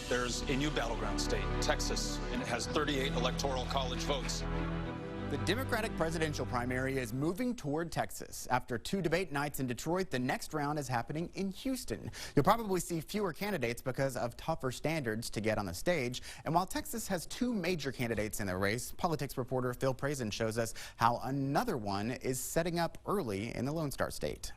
There's a new battleground state, Texas, and it has 38 electoral college votes. The Democratic presidential primary is moving toward Texas. After 2 debate nights in Detroit, the next round is happening in Houston. You'll probably see fewer candidates because of tougher standards to get on the stage. And while Texas has 2 major candidates in the race, politics reporter Phil Prazen shows us how another one is setting up early in the Lone Star State.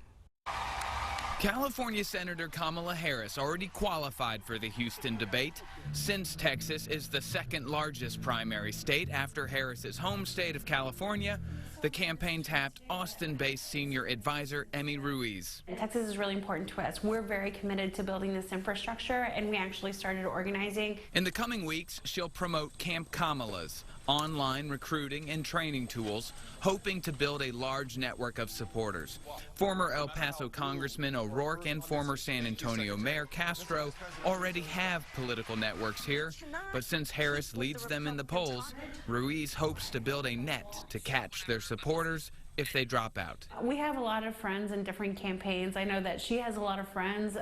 California Senator Kamala Harris already qualified for the Houston debate. Since Texas is the second largest primary state after Harris's home state of California, the campaign tapped Austin-based senior advisor Emmy Ruiz. Texas is really important to us. We're very committed to building this infrastructure, and we actually started organizing. In the coming weeks, she'll promote Camp Kamala's online recruiting and training tools, hoping to build a large network of supporters. Former El Paso Congressman O'Rourke and former San Antonio Mayor Castro already have political networks here, but since Harris leads them in the polls, Ruiz hopes to build a net to catch their supporters if they drop out. We have a lot of friends in different campaigns. I know that she has a lot of friends,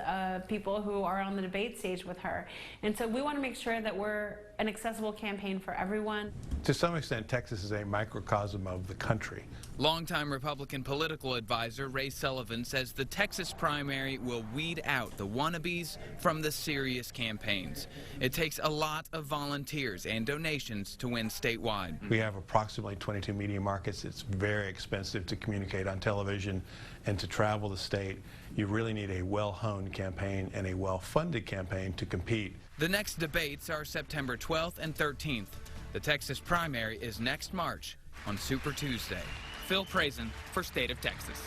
people who are on the debate stage with her. And so we want to make sure that we're an accessible campaign for everyone. To some extent, Texas is a microcosm of the country. Longtime Republican political advisor Ray Sullivan says the Texas primary will weed out the wannabes from the serious campaigns. It takes a lot of volunteers and donations to win statewide. We have approximately 22 media markets. It's very expensive to communicate on television and to travel the state. You really need a well-honed campaign and a well-funded campaign to compete. The next debates are September 12th and 13th. The Texas primary is next March on Super Tuesday. Phil Prazen for State of Texas.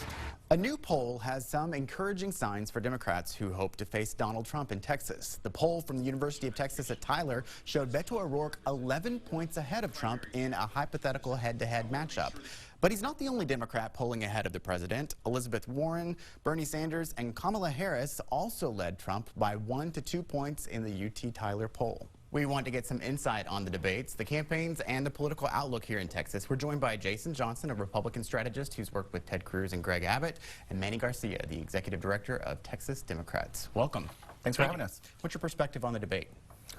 A new poll has some encouraging signs for Democrats who hope to face Donald Trump in Texas. The poll from the University of Texas at Tyler showed Beto O'Rourke 11 points ahead of Trump in a hypothetical head-to-head matchup. But he's not the only Democrat polling ahead of the president. Elizabeth Warren, Bernie Sanders, and Kamala Harris also led Trump by 1 to 2 points in the UT Tyler poll. We want to get some insight on the debates, the campaigns, and the political outlook here in Texas. We're joined by Jason Johnson, a Republican strategist who's worked with Ted Cruz and Greg Abbott, and Manny Garcia, the executive director of Texas Democrats. Welcome. Thanks for having us. What's your perspective on the debate?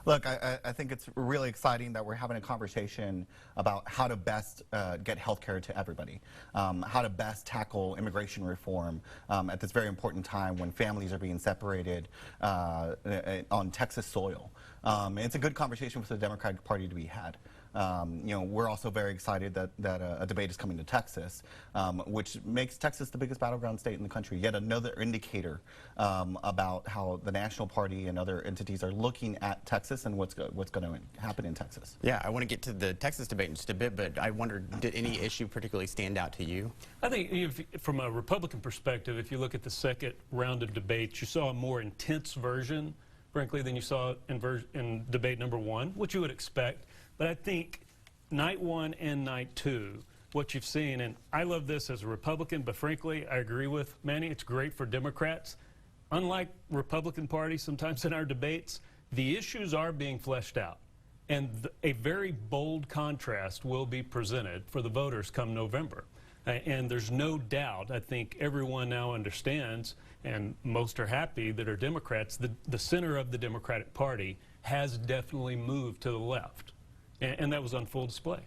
Look, I think it's really exciting that we're having a conversation about how to best get health care to everybody, how to best tackle immigration reform at this very important time when families are being separated on Texas soil. It's a good conversation for the Democratic Party to be had. We're also very excited that a debate is coming to Texas, which makes Texas the biggest battleground state in the country. Yet another indicator about how the National Party and other entities are looking at Texas and what's going to happen in Texas. Yeah, I want to get to the Texas debate in just a bit, but I wondered, did any issue particularly stand out to you? I think from a Republican perspective, if you look at the second round of debates, you saw a more intense version, frankly, than you saw in debate number 1, which you would expect. But I think night 1 and night 2, what you've seen, and I love this as a Republican, but frankly, I agree with Manny, it's great for Democrats. Unlike Republican Party, sometimes in our debates, the issues are being fleshed out. And a very bold contrast will be presented for the voters come November. And there's no doubt, I think everyone now understands, and most are happy that are Democrats, the center of the Democratic Party has definitely moved to the left. And that was on full display.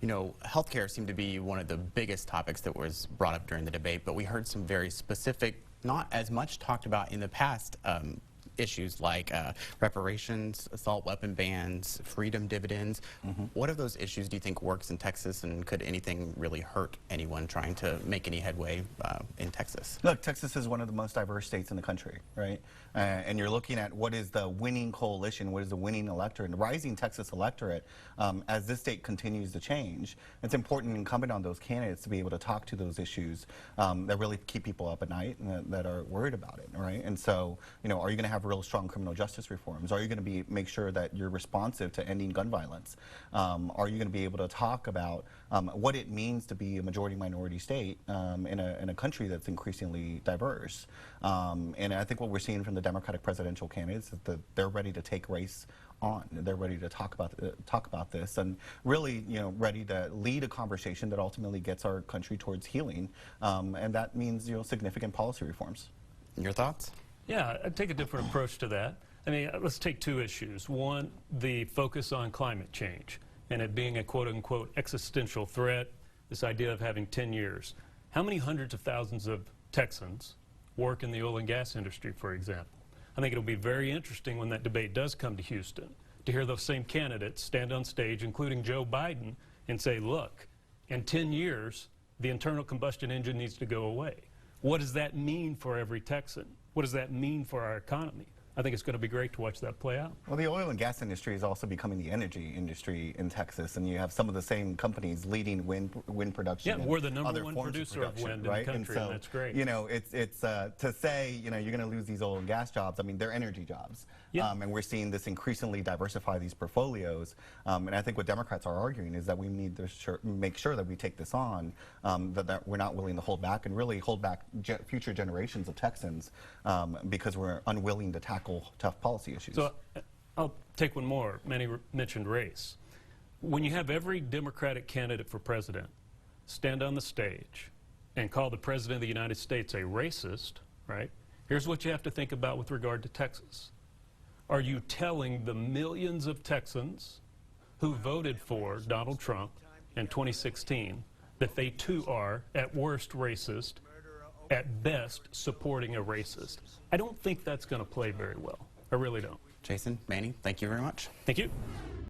You know, healthcare seemed to be one of the biggest topics that was brought up during the debate, but we heard some very specific, not as much talked about in the past, issues like reparations, assault weapon bans, freedom dividends. What of those issues do you think works in Texas, and could anything really hurt anyone trying to make any headway in Texas? Look, Texas is one of the most diverse states in the country, right? And you're looking at what is the winning coalition, what is the winning electorate, and the rising Texas electorate. As this state continues to change, it's important and incumbent on those candidates to be able to talk to those issues that really keep people up at night and that are worried about it, right? And so, are you going to have real strong criminal justice reforms? Are you going to make sure that you're responsive to ending gun violence? Are you going to be able to talk about what it means to be a majority minority state in a country that's increasingly diverse? And I think what we're seeing from the Democratic presidential candidates is that they're ready to take race on. They're ready to talk about this, and really, ready to lead a conversation that ultimately gets our country towards healing, and that means significant policy reforms. Your thoughts? Yeah, I'd take a different approach to that. I mean, let's take two issues. One, the focus on climate change and it being a quote-unquote existential threat, this idea of having 10 years. How many hundreds of thousands of Texans work in the oil and gas industry, for example? I think it'll be very interesting when that debate does come to Houston to hear those same candidates stand on stage, including Joe Biden, and say, look, in 10 years, the internal combustion engine needs to go away. What does that mean for every Texan? What does that mean for our economy? I think it's going to be great to watch that play out. Well, the oil and gas industry is also becoming the energy industry in Texas, and you have some of the same companies leading wind production. Yeah, we're the number one producer of wind in the country, and that's great. You know, it's to say, you know, you're going to lose these oil and gas jobs. I mean, they're energy jobs, and we're seeing this increasingly diversify these portfolios. And I think what Democrats are arguing is that we need to make sure that we take this on, that we're not willing to hold back and really hold back future generations of Texans because we're unwilling to tackle tough policy issues. So I'll take one more. Manny mentioned race. When you have every Democratic candidate for president stand on the stage and call the president of the United States a racist, right? Here's what you have to think about with regard to Texas. Are you telling the millions of Texans who voted for Donald Trump in 2016 that they too are, at worst, racist, at best, supporting a racist? I don't think that's going to play very well. I really don't. Jason, Manny, thank you very much. Thank you.